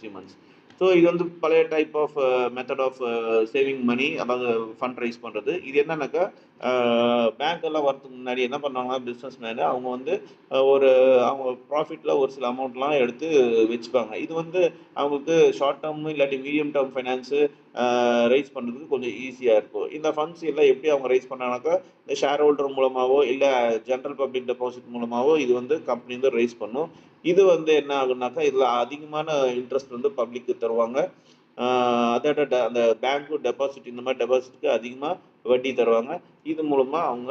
60 months. So இது வந்து பழைய type of method of saving money, அதாவது ஃபண்ட் ரைஸ் பண்ணுறது. இது என்னன்னாக்கா பேங்க் எல்லாம் வரதுக்கு முன்னாடி என்ன பண்ணுவாங்கன்னா பிஸ்னஸ் மேனு அவங்க வந்து அவங்க ப்ராஃபிட்டில் ஒரு சில அமௌண்ட்லாம் எடுத்து வச்சுப்பாங்க. இது வந்து அவங்களுக்கு ஷார்ட் டேர்ம் இல்லாட்டி மீடியம் டேர்ம் ஃபைனான்ஸு ரைஸ் பண்ணுறதுக்கு கொஞ்சம் ஈஸியாக இருக்கும். இந்த ஃபண்ட்ஸ் எல்லாம் எப்படி அவங்க ரைஸ் பண்ணாங்கனாக்கா இந்த ஷேர் ஹோல்டர் மூலமாகவோ இல்லை ஜென்ரல் பப்ளிக் டெபாசிட் மூலமாகவோ இது வந்து கம்பெனி வந்து ரைஸ் பண்ணும். இது வந்து என்ன ஆகுனாக்கா இதில் அதிகமான இன்ட்ரெஸ்ட் வந்து பப்ளிக்கு தருவாங்க. அதோட அந்த பேங்க்கு டெபாசிட் இந்த மாதிரி டெபாசிட்க்கு அதிகமாக வட்டி தருவாங்க. இது மூலமாக அவங்க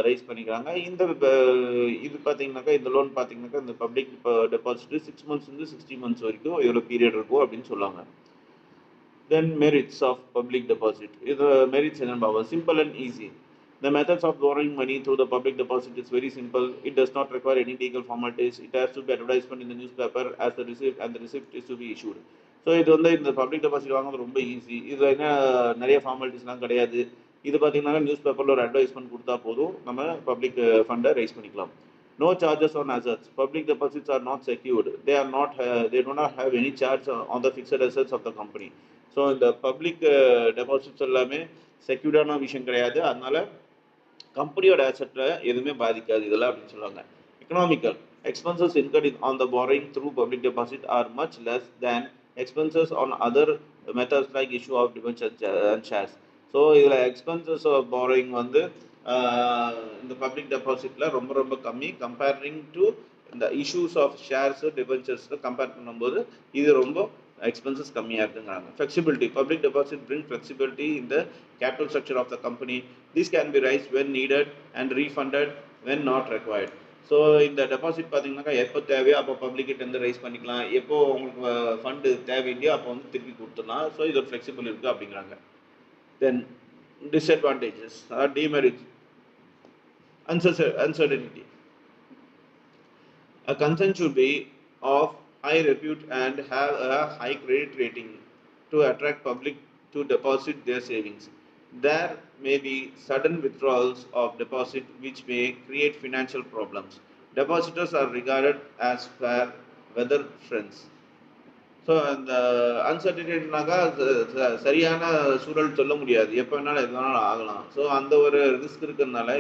ரைஸ் பண்ணிக்கிறாங்க. இது பார்த்தீங்கன்னாக்கா இந்த லோன் பார்த்தீங்கன்னாக்கா இந்த பப்ளிக் டெபாசிட் 6 months 60 months வரைக்கும் இவ்வளோ பீரியட் இருக்கும் அப்படின்னு சொல்லுவாங்க. Then merits of public deposit. இது merits என்னன்னு பார்ப்போம். Simple and easy. The methods of borrowing money through the public deposit is very simple. It does not require any legal formalities. It has to be advertisement in the newspaper as the receipt and the receipt is to be issued. So இது வந்து இந்த public deposit வாங்குறது ரொம்ப easy. இதில் என்ன நிறைய ஃபார்மாலிட்டிஸ்லாம் கிடையாது. இது பார்த்தீங்கன்னா நியூஸ் பேப்பரில் ஒரு அட்வர்டைஸ்மெண்ட் கொடுத்தா போதும், நம்ம பப்ளிக் ஃபண்டை ரைஸ் பண்ணிக்கலாம். No charges on assets. Public deposits are not secured. They do not have any charge on the fixed assets of the company. So இந்த பப்ளிக் டெபாசிட்ஸ் எல்லாமே செக்யூர்டான விஷயம் கிடையாது. அதனால கம்பெனியோட ஆசெட்டில் எதுவுமே பாதிக்காது இதெல்லாம் அப்படின்னு சொல்லுவாங்க. Economical expenses incurred on the borrowing through public deposit are much less than expenses on other methods like issue of debentures and shares. So இதில் எக்ஸ்பென்சஸ் ஆஃப் borrowing வந்து இந்த பப்ளிக் டெபாசிட்டில் ரொம்ப ரொம்ப கம்மி கம்பேரிங் டு இந்த இஷ்யூஸ் ஆஃப் ஷேர்ஸு டிபென்ச்சர்ஸில் compare பண்ணும்போது இது ரொம்ப எக்ஸ்பென்சஸ் கம்மியாக இருக்குங்கிறாங்க. Flexibility public deposit bring flexibility in the capital structure of the company. This can be raise when needed and refunded when not required. So இந்த deposit பார்த்தீங்கன்னாக்கா எப்போ தேவையோ அப்போ பப்ளிக்கிட்டேருந்து ரைஸ் பண்ணிக்கலாம். எப்போ உங்களுக்கு ஃபண்டு தேவையில்லையோ அப்போ வந்து திருப்பி கொடுத்துடலாம். ஸோ இது ஒரு ஃப்ளெக்சிபிள் இருக்குது அப்படிங்கிறாங்க. தென் disadvantages or demerits, uncertainty. A concern should be of high repute and have a high credit rating to attract public to deposit their savings. There may be sudden withdrawals of deposit which may create financial problems. Depositors are regarded as fair weather friends. So அந்த அன்சர்டினிட்டினாக்கா சரியான சூழல் சொல்ல முடியாது, எப்போ வேணாலும் எது வேணாலும் ஆகலாம். ஸோ அந்த ஒரு ரிஸ்க் இருக்கிறதுனால